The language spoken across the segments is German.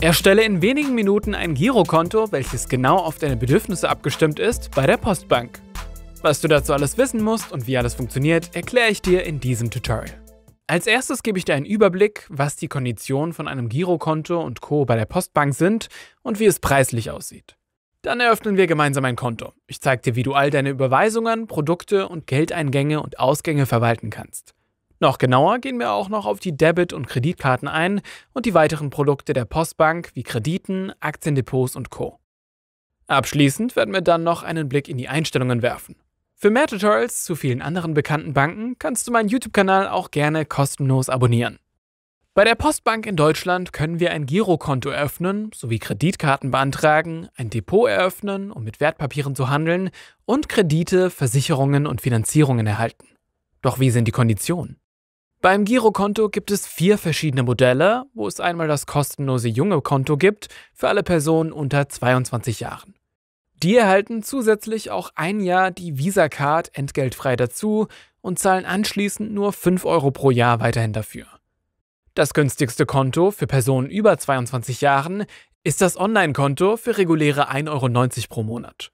Erstelle in wenigen Minuten ein Girokonto, welches genau auf deine Bedürfnisse abgestimmt ist, bei der Postbank. Was du dazu alles wissen musst und wie alles funktioniert, erkläre ich dir in diesem Tutorial. Als erstes gebe ich dir einen Überblick, was die Konditionen von einem Girokonto und Co. bei der Postbank sind und wie es preislich aussieht. Dann eröffnen wir gemeinsam ein Konto. Ich zeige dir, wie du all deine Überweisungen, Produkte und Geldeingänge und Ausgänge verwalten kannst. Noch genauer gehen wir auch noch auf die Debit- und Kreditkarten ein und die weiteren Produkte der Postbank wie Krediten, Aktiendepots und Co. Abschließend werden wir dann noch einen Blick in die Einstellungen werfen. Für mehr Tutorials zu vielen anderen bekannten Banken kannst du meinen YouTube-Kanal auch gerne kostenlos abonnieren. Bei der Postbank in Deutschland können wir ein Girokonto eröffnen, sowie Kreditkarten beantragen, ein Depot eröffnen, um mit Wertpapieren zu handeln und Kredite, Versicherungen und Finanzierungen erhalten. Doch wie sind die Konditionen? Beim Girokonto gibt es 4 verschiedene Modelle, wo es einmal das kostenlose junge Konto gibt für alle Personen unter 22 Jahren. Die erhalten zusätzlich auch ein Jahr die Visa-Card entgeltfrei dazu und zahlen anschließend nur 5 Euro pro Jahr weiterhin dafür. Das günstigste Konto für Personen über 22 Jahren ist das Online-Konto für reguläre 1,90 Euro pro Monat.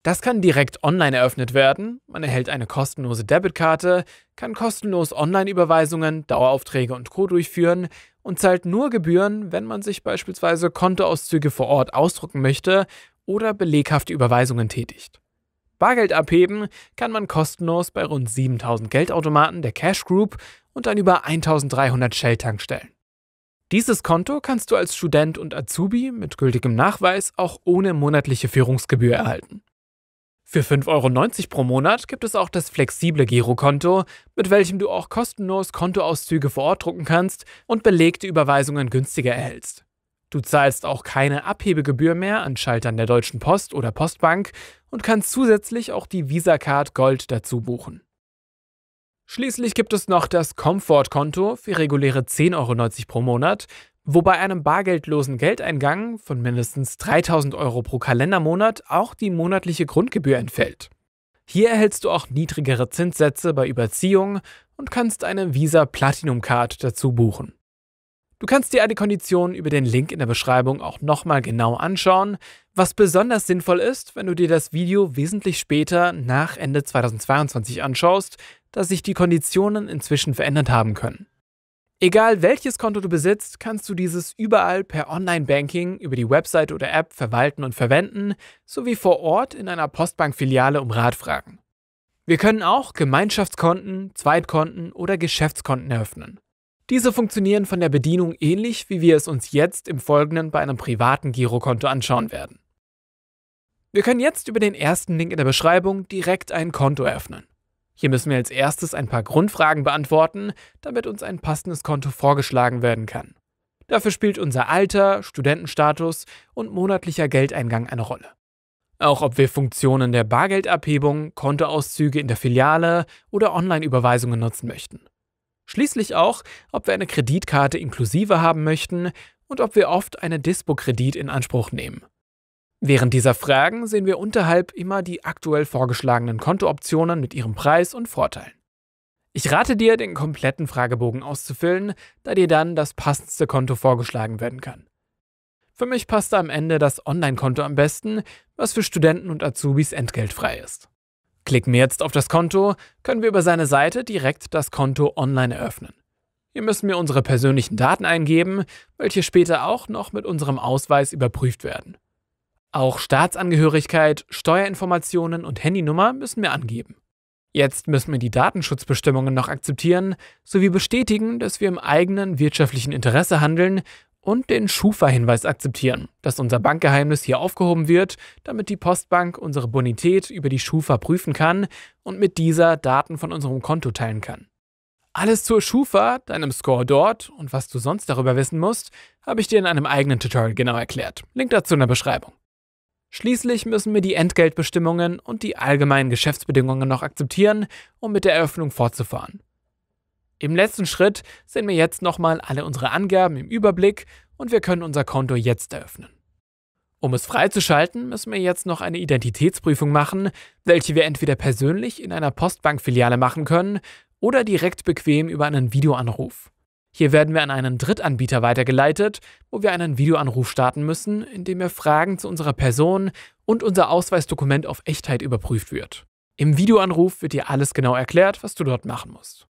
Das kann direkt online eröffnet werden, man erhält eine kostenlose Debitkarte, kann kostenlos Online-Überweisungen, Daueraufträge und Co. durchführen und zahlt nur Gebühren, wenn man sich beispielsweise Kontoauszüge vor Ort ausdrucken möchte oder beleghafte Überweisungen tätigt. Bargeld abheben kann man kostenlos bei rund 7000 Geldautomaten der Cash Group und an über 1300 Shell-Tankstellen. Dieses Konto kannst du als Student und Azubi mit gültigem Nachweis auch ohne monatliche Führungsgebühr erhalten. Für 5,90 Euro pro Monat gibt es auch das flexible Girokonto, mit welchem du auch kostenlos Kontoauszüge vor Ort drucken kannst und belegte Überweisungen günstiger erhältst. Du zahlst auch keine Abhebegebühr mehr an Schaltern der Deutschen Post oder Postbank und kannst zusätzlich auch die Visa-Card Gold dazu buchen. Schließlich gibt es noch das Comfort-Konto für reguläre 10,90 Euro pro Monat, wo bei einem bargeldlosen Geldeingang von mindestens 3.000 Euro pro Kalendermonat auch die monatliche Grundgebühr entfällt. Hier erhältst du auch niedrigere Zinssätze bei Überziehung und kannst eine Visa Platinum Card dazu buchen. Du kannst dir alle Konditionen über den Link in der Beschreibung auch nochmal genau anschauen, was besonders sinnvoll ist, wenn du dir das Video wesentlich später nach Ende 2022 anschaust, da sich die Konditionen inzwischen verändert haben können. Egal welches Konto du besitzt, kannst du dieses überall per Online-Banking über die Website oder App verwalten und verwenden, sowie vor Ort in einer Postbank-Filiale um Rat fragen. Wir können auch Gemeinschaftskonten, Zweitkonten oder Geschäftskonten eröffnen. Diese funktionieren von der Bedienung ähnlich, wie wir es uns jetzt im Folgenden bei einem privaten Girokonto anschauen werden. Wir können jetzt über den ersten Link in der Beschreibung direkt ein Konto eröffnen. Hier müssen wir als erstes ein paar Grundfragen beantworten, damit uns ein passendes Konto vorgeschlagen werden kann. Dafür spielt unser Alter, Studentenstatus und monatlicher Geldeingang eine Rolle. Auch ob wir Funktionen der Bargeldabhebung, Kontoauszüge in der Filiale oder Online-Überweisungen nutzen möchten. Schließlich auch, ob wir eine Kreditkarte inklusive haben möchten und ob wir oft eine Dispo-Kredit in Anspruch nehmen. Während dieser Fragen sehen wir unterhalb immer die aktuell vorgeschlagenen Kontooptionen mit ihrem Preis und Vorteilen. Ich rate dir, den kompletten Fragebogen auszufüllen, da dir dann das passendste Konto vorgeschlagen werden kann. Für mich passte am Ende das Online-Konto am besten, was für Studenten und Azubis entgeltfrei ist. Klicken wir jetzt auf das Konto, können wir über seine Seite direkt das Konto online eröffnen. Hier müssen wir unsere persönlichen Daten eingeben, welche später auch noch mit unserem Ausweis überprüft werden. Auch Staatsangehörigkeit, Steuerinformationen und Handynummer müssen wir angeben. Jetzt müssen wir die Datenschutzbestimmungen noch akzeptieren, sowie bestätigen, dass wir im eigenen wirtschaftlichen Interesse handeln und den Schufa-Hinweis akzeptieren, dass unser Bankgeheimnis hier aufgehoben wird, damit die Postbank unsere Bonität über die Schufa prüfen kann und mit dieser Daten von unserem Konto teilen kann. Alles zur Schufa, deinem Score dort und was du sonst darüber wissen musst, habe ich dir in einem eigenen Tutorial genau erklärt. Link dazu in der Beschreibung. Schließlich müssen wir die Entgeltbestimmungen und die allgemeinen Geschäftsbedingungen noch akzeptieren, um mit der Eröffnung fortzufahren. Im letzten Schritt sehen wir jetzt nochmal alle unsere Angaben im Überblick und wir können unser Konto jetzt eröffnen. Um es freizuschalten, müssen wir jetzt noch eine Identitätsprüfung machen, welche wir entweder persönlich in einer Postbankfiliale machen können oder direkt bequem über einen Videoanruf. Hier werden wir an einen Drittanbieter weitergeleitet, wo wir einen Videoanruf starten müssen, in dem wir Fragen zu unserer Person und unser Ausweisdokument auf Echtheit überprüft wird. Im Videoanruf wird dir alles genau erklärt, was du dort machen musst.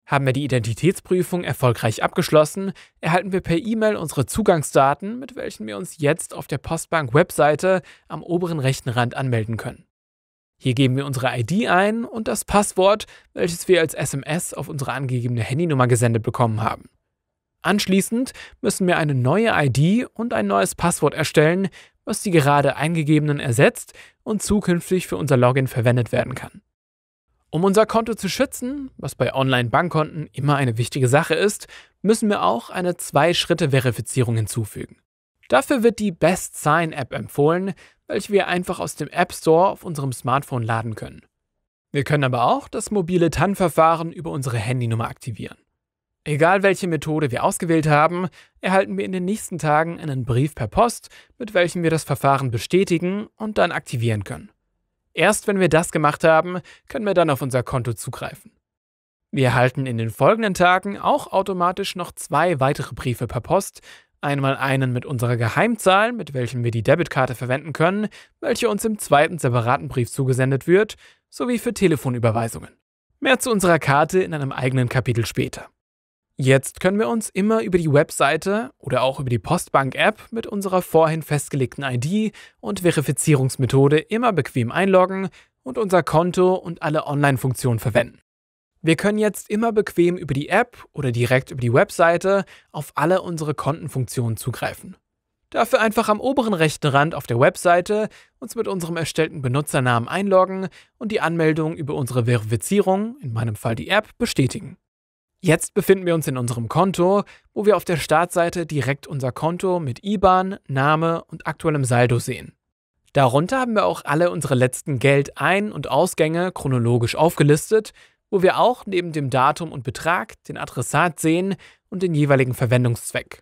Haben wir die Identitätsprüfung erfolgreich abgeschlossen, erhalten wir per E-Mail unsere Zugangsdaten, mit welchen wir uns jetzt auf der Postbank-Webseite am oberen rechten Rand anmelden können. Hier geben wir unsere ID ein und das Passwort, welches wir als SMS auf unsere angegebene Handynummer gesendet bekommen haben. Anschließend müssen wir eine neue ID und ein neues Passwort erstellen, was die gerade eingegebenen ersetzt und zukünftig für unser Login verwendet werden kann. Um unser Konto zu schützen, was bei Online-Bankkonten immer eine wichtige Sache ist, müssen wir auch eine 2-Schritte-Verifizierung hinzufügen. Dafür wird die Best Sign App empfohlen, welche wir einfach aus dem App Store auf unserem Smartphone laden können. Wir können aber auch das mobile TAN-Verfahren über unsere Handynummer aktivieren. Egal welche Methode wir ausgewählt haben, erhalten wir in den nächsten Tagen einen Brief per Post, mit welchem wir das Verfahren bestätigen und dann aktivieren können. Erst wenn wir das gemacht haben, können wir dann auf unser Konto zugreifen. Wir erhalten in den folgenden Tagen auch automatisch noch 2 weitere Briefe per Post, einmal einen mit unserer Geheimzahl, mit welchem wir die Debitkarte verwenden können, welche uns im zweiten separaten Brief zugesendet wird, sowie für Telefonüberweisungen. Mehr zu unserer Karte in einem eigenen Kapitel später. Jetzt können wir uns immer über die Webseite oder auch über die Postbank-App mit unserer vorhin festgelegten ID und Verifizierungsmethode immer bequem einloggen und unser Konto und alle Online-Funktionen verwenden. Wir können jetzt immer bequem über die App oder direkt über die Webseite auf alle unsere Kontenfunktionen zugreifen. Dafür einfach am oberen rechten Rand auf der Webseite uns mit unserem erstellten Benutzernamen einloggen und die Anmeldung über unsere Verifizierung, in meinem Fall die App, bestätigen. Jetzt befinden wir uns in unserem Konto, wo wir auf der Startseite direkt unser Konto mit IBAN, Name und aktuellem Saldo sehen. Darunter haben wir auch alle unsere letzten Geldein- und Ausgänge chronologisch aufgelistet, wo wir auch neben dem Datum und Betrag den Adressat sehen und den jeweiligen Verwendungszweck.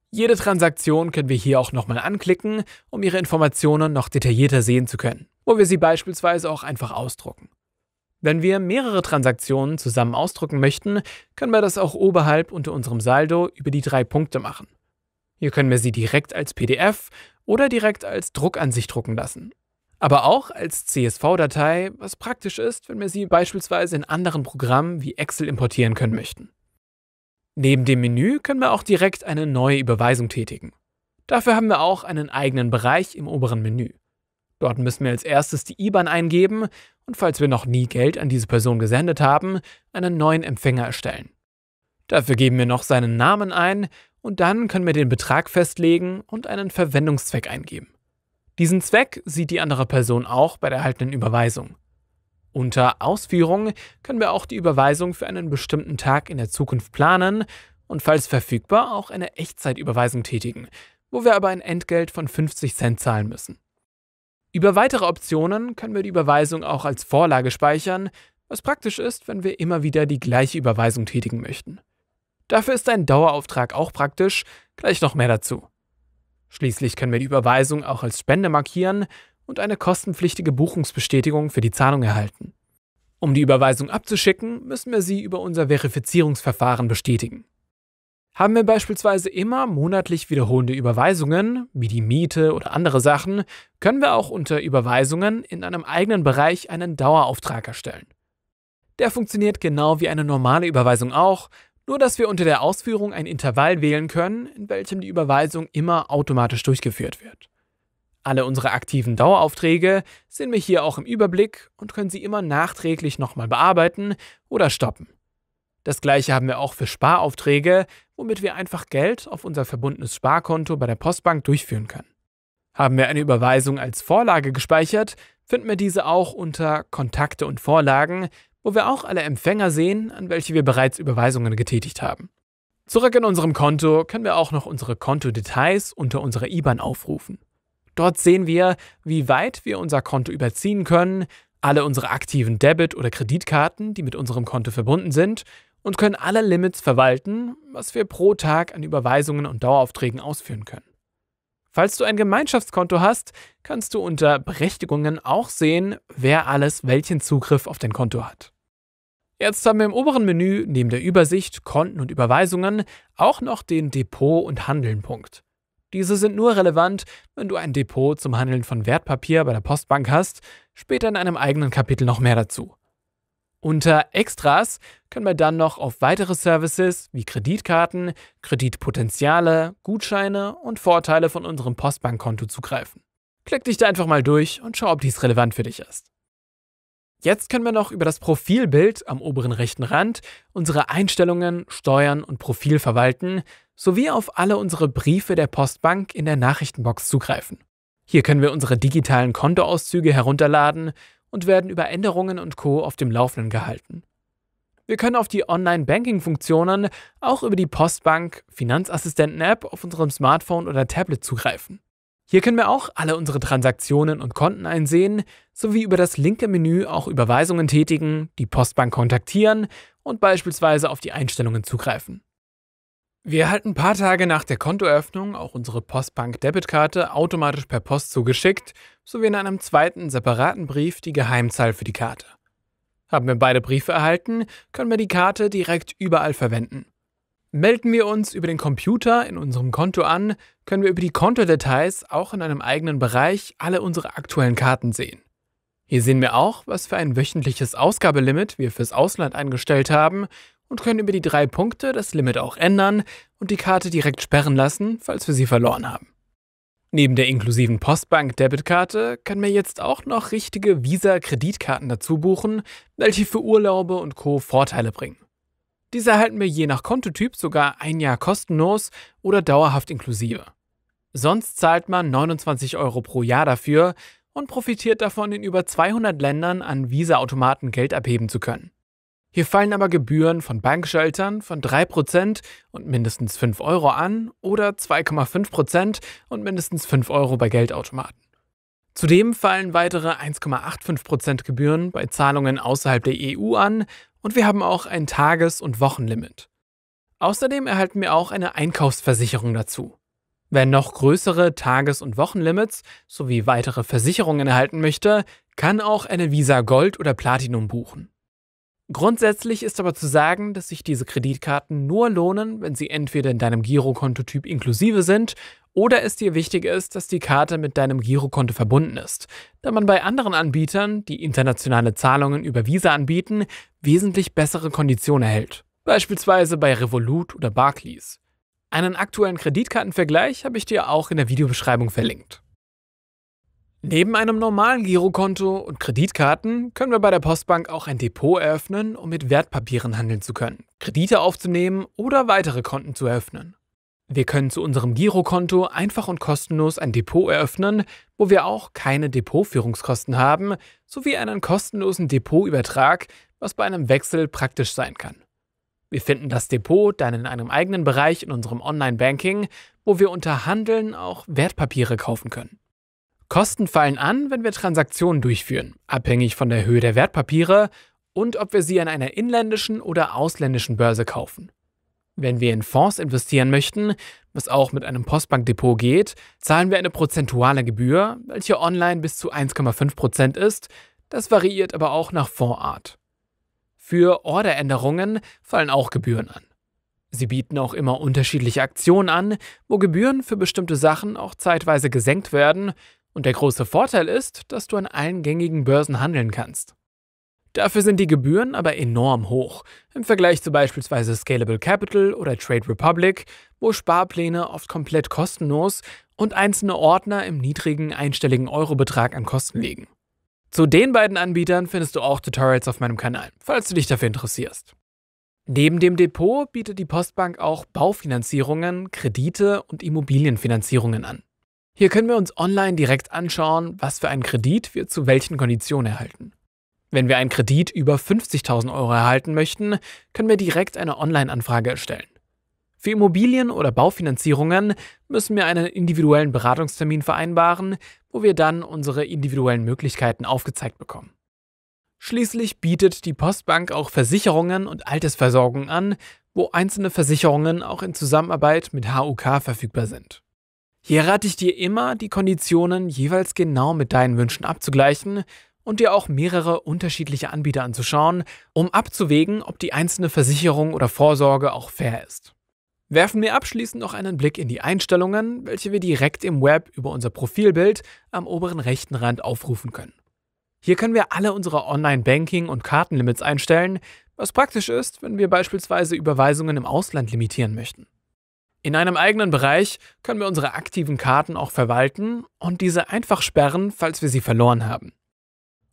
Jede Transaktion können wir hier auch nochmal anklicken, um ihre Informationen noch detaillierter sehen zu können, wo wir sie beispielsweise auch einfach ausdrucken. Wenn wir mehrere Transaktionen zusammen ausdrucken möchten, können wir das auch oberhalb unter unserem Saldo über die 3 Punkte machen. Hier können wir sie direkt als PDF oder direkt als Druckansicht drucken lassen. Aber auch als CSV-Datei, was praktisch ist, wenn wir sie beispielsweise in anderen Programmen wie Excel importieren können möchten. Neben dem Menü können wir auch direkt eine neue Überweisung tätigen. Dafür haben wir auch einen eigenen Bereich im oberen Menü. Dort müssen wir als erstes die IBAN eingeben und falls wir noch nie Geld an diese Person gesendet haben, einen neuen Empfänger erstellen. Dafür geben wir noch seinen Namen ein und dann können wir den Betrag festlegen und einen Verwendungszweck eingeben. Diesen Zweck sieht die andere Person auch bei der erhaltenen Überweisung. Unter Ausführung können wir auch die Überweisung für einen bestimmten Tag in der Zukunft planen und falls verfügbar auch eine Echtzeitüberweisung tätigen, wo wir aber ein Entgelt von 50 Cent zahlen müssen. Über weitere Optionen können wir die Überweisung auch als Vorlage speichern, was praktisch ist, wenn wir immer wieder die gleiche Überweisung tätigen möchten. Dafür ist ein Dauerauftrag auch praktisch, gleich noch mehr dazu. Schließlich können wir die Überweisung auch als Spende markieren und eine kostenpflichtige Buchungsbestätigung für die Zahlung erhalten. Um die Überweisung abzuschicken, müssen wir sie über unser Verifizierungsverfahren bestätigen. Haben wir beispielsweise immer monatlich wiederholende Überweisungen, wie die Miete oder andere Sachen, können wir auch unter Überweisungen in einem eigenen Bereich einen Dauerauftrag erstellen. Der funktioniert genau wie eine normale Überweisung auch, nur dass wir unter der Ausführung ein Intervall wählen können, in welchem die Überweisung immer automatisch durchgeführt wird. Alle unsere aktiven Daueraufträge sehen wir hier auch im Überblick und können sie immer nachträglich nochmal bearbeiten oder stoppen. Das gleiche haben wir auch für Sparaufträge, womit wir einfach Geld auf unser verbundenes Sparkonto bei der Postbank durchführen können. Haben wir eine Überweisung als Vorlage gespeichert, finden wir diese auch unter Kontakte und Vorlagen, wo wir auch alle Empfänger sehen, an welche wir bereits Überweisungen getätigt haben. Zurück in unserem Konto können wir auch noch unsere Kontodetails unter unserer IBAN aufrufen. Dort sehen wir, wie weit wir unser Konto überziehen können, alle unsere aktiven Debit- oder Kreditkarten, die mit unserem Konto verbunden sind, und können alle Limits verwalten, was wir pro Tag an Überweisungen und Daueraufträgen ausführen können. Falls du ein Gemeinschaftskonto hast, kannst du unter Berechtigungen auch sehen, wer alles welchen Zugriff auf dein Konto hat. Jetzt haben wir im oberen Menü neben der Übersicht, Konten und Überweisungen auch noch den Depot- und Handeln-Punkt. Diese sind nur relevant, wenn du ein Depot zum Handeln von Wertpapier bei der Postbank hast, später in einem eigenen Kapitel noch mehr dazu. Unter Extras können wir dann noch auf weitere Services wie Kreditkarten, Kreditpotenziale, Gutscheine und Vorteile von unserem Postbankkonto zugreifen. Klick dich da einfach mal durch und schau, ob dies relevant für dich ist. Jetzt können wir noch über das Profilbild am oberen rechten Rand unsere Einstellungen, Steuern und Profil verwalten, sowie auf alle unsere Briefe der Postbank in der Nachrichtenbox zugreifen. Hier können wir unsere digitalen Kontoauszüge herunterladen und werden über Änderungen und Co. auf dem Laufenden gehalten. Wir können auf die Online-Banking-Funktionen auch über die Postbank Finanzassistenten-App auf unserem Smartphone oder Tablet zugreifen. Hier können wir auch alle unsere Transaktionen und Konten einsehen, sowie über das linke Menü auch Überweisungen tätigen, die Postbank kontaktieren und beispielsweise auf die Einstellungen zugreifen. Wir erhalten ein paar Tage nach der Kontoeröffnung auch unsere Postbank-Debitkarte automatisch per Post zugeschickt, sowie in einem zweiten separaten Brief die Geheimzahl für die Karte. Haben wir beide Briefe erhalten, können wir die Karte direkt überall verwenden. Melden wir uns über den Computer in unserem Konto an, können wir über die Kontodetails auch in einem eigenen Bereich alle unsere aktuellen Karten sehen. Hier sehen wir auch, was für ein wöchentliches Ausgabelimit wir fürs Ausland eingestellt haben und können über die 3 Punkte das Limit auch ändern und die Karte direkt sperren lassen, falls wir sie verloren haben. Neben der inklusiven Postbank-Debitkarte können wir jetzt auch noch richtige Visa-Kreditkarten dazu buchen, welche für Urlaube und Co. Vorteile bringen. Diese erhalten wir je nach Kontotyp sogar 1 Jahr kostenlos oder dauerhaft inklusive. Sonst zahlt man 29 € pro Jahr dafür und profitiert davon, in über 200 Ländern an Visa-Automaten Geld abheben zu können. Hier fallen aber Gebühren von Bankschaltern von 3% und mindestens 5 € an oder 2,5% und mindestens 5 € bei Geldautomaten. Zudem fallen weitere 1,85% Gebühren bei Zahlungen außerhalb der EU an und wir haben auch ein Tages- und Wochenlimit. Außerdem erhalten wir auch eine Einkaufsversicherung dazu. Wer noch größere Tages- und Wochenlimits sowie weitere Versicherungen erhalten möchte, kann auch eine Visa Gold oder Platinum buchen. Grundsätzlich ist aber zu sagen, dass sich diese Kreditkarten nur lohnen, wenn sie entweder in deinem Girokontotyp inklusive sind oder es dir wichtig ist, dass die Karte mit deinem Girokonto verbunden ist, da man bei anderen Anbietern, die internationale Zahlungen über Visa anbieten, wesentlich bessere Konditionen erhält, beispielsweise bei Revolut oder Barclays. Einen aktuellen Kreditkartenvergleich habe ich dir auch in der Videobeschreibung verlinkt. Neben einem normalen Girokonto und Kreditkarten können wir bei der Postbank auch ein Depot eröffnen, um mit Wertpapieren handeln zu können, Kredite aufzunehmen oder weitere Konten zu eröffnen. Wir können zu unserem Girokonto einfach und kostenlos ein Depot eröffnen, wo wir auch keine Depotführungskosten haben, sowie einen kostenlosen Depotübertrag, was bei einem Wechsel praktisch sein kann. Wir finden das Depot dann in einem eigenen Bereich in unserem Online-Banking, wo wir unter Handeln auch Wertpapiere kaufen können. Kosten fallen an, wenn wir Transaktionen durchführen, abhängig von der Höhe der Wertpapiere und ob wir sie an einer inländischen oder ausländischen Börse kaufen. Wenn wir in Fonds investieren möchten, was auch mit einem Postbankdepot geht, zahlen wir eine prozentuale Gebühr, welche online bis zu 1,5% ist, das variiert aber auch nach Fondsart. Für Orderänderungen fallen auch Gebühren an. Sie bieten auch immer unterschiedliche Aktionen an, wo Gebühren für bestimmte Sachen auch zeitweise gesenkt werden. Und der große Vorteil ist, dass du an allen gängigen Börsen handeln kannst. Dafür sind die Gebühren aber enorm hoch, im Vergleich zu beispielsweise Scalable Capital oder Trade Republic, wo Sparpläne oft komplett kostenlos und einzelne Ordner im niedrigen einstelligen Eurobetrag an Kosten liegen. Zu den beiden Anbietern findest du auch Tutorials auf meinem Kanal, falls du dich dafür interessierst. Neben dem Depot bietet die Postbank auch Baufinanzierungen, Kredite und Immobilienfinanzierungen an. Hier können wir uns online direkt anschauen, was für einen Kredit wir zu welchen Konditionen erhalten. Wenn wir einen Kredit über 50.000 € erhalten möchten, können wir direkt eine Online-Anfrage erstellen. Für Immobilien- oder Baufinanzierungen müssen wir einen individuellen Beratungstermin vereinbaren, wo wir dann unsere individuellen Möglichkeiten aufgezeigt bekommen. Schließlich bietet die Postbank auch Versicherungen und Altersversorgung an, wo einzelne Versicherungen auch in Zusammenarbeit mit HUK verfügbar sind. Hier rate ich dir immer, die Konditionen jeweils genau mit deinen Wünschen abzugleichen und dir auch mehrere unterschiedliche Anbieter anzuschauen, um abzuwägen, ob die einzelne Versicherung oder Vorsorge auch fair ist. Werfen wir abschließend noch einen Blick in die Einstellungen, welche wir direkt im Web über unser Profilbild am oberen rechten Rand aufrufen können. Hier können wir alle unsere Online-Banking- und Kartenlimits einstellen, was praktisch ist, wenn wir beispielsweise Überweisungen im Ausland limitieren möchten. In einem eigenen Bereich können wir unsere aktiven Karten auch verwalten und diese einfach sperren, falls wir sie verloren haben.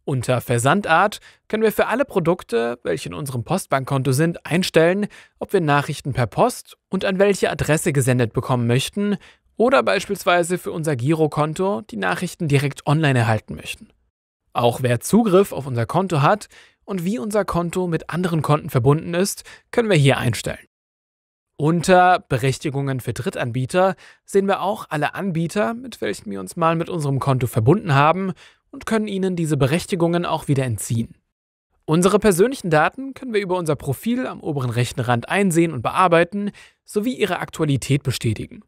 Unter Versandart können wir für alle Produkte, welche in unserem Postbankkonto sind, einstellen, ob wir Nachrichten per Post und an welche Adresse gesendet bekommen möchten oder beispielsweise für unser Girokonto die Nachrichten direkt online erhalten möchten. Auch wer Zugriff auf unser Konto hat und wie unser Konto mit anderen Konten verbunden ist, können wir hier einstellen. Unter Berechtigungen für Drittanbieter sehen wir auch alle Anbieter, mit welchen wir uns mal mit unserem Konto verbunden haben und können ihnen diese Berechtigungen auch wieder entziehen. Unsere persönlichen Daten können wir über unser Profil am oberen rechten Rand einsehen und bearbeiten, sowie ihre Aktualität bestätigen.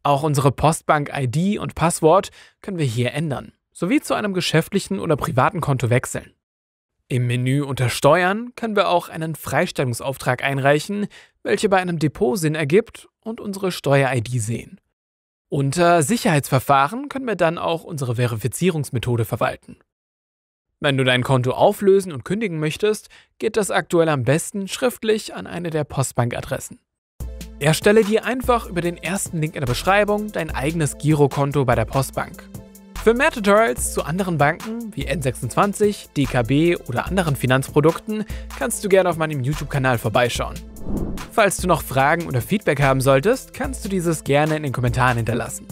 Auch unsere Postbank-ID und Passwort können wir hier ändern, sowie zu einem geschäftlichen oder privaten Konto wechseln. Im Menü unter Steuern können wir auch einen Freistellungsauftrag einreichen, welcher bei einem Depot Sinn ergibt und unsere Steuer-ID sehen. Unter Sicherheitsverfahren können wir dann auch unsere Verifizierungsmethode verwalten. Wenn du dein Konto auflösen und kündigen möchtest, geht das aktuell am besten schriftlich an eine der Postbank-Adressen. Erstelle dir einfach über den ersten Link in der Beschreibung dein eigenes Girokonto bei der Postbank. Für mehr Tutorials zu anderen Banken wie N26, DKB oder anderen Finanzprodukten kannst du gerne auf meinem YouTube-Kanal vorbeischauen. Falls du noch Fragen oder Feedback haben solltest, kannst du dieses gerne in den Kommentaren hinterlassen.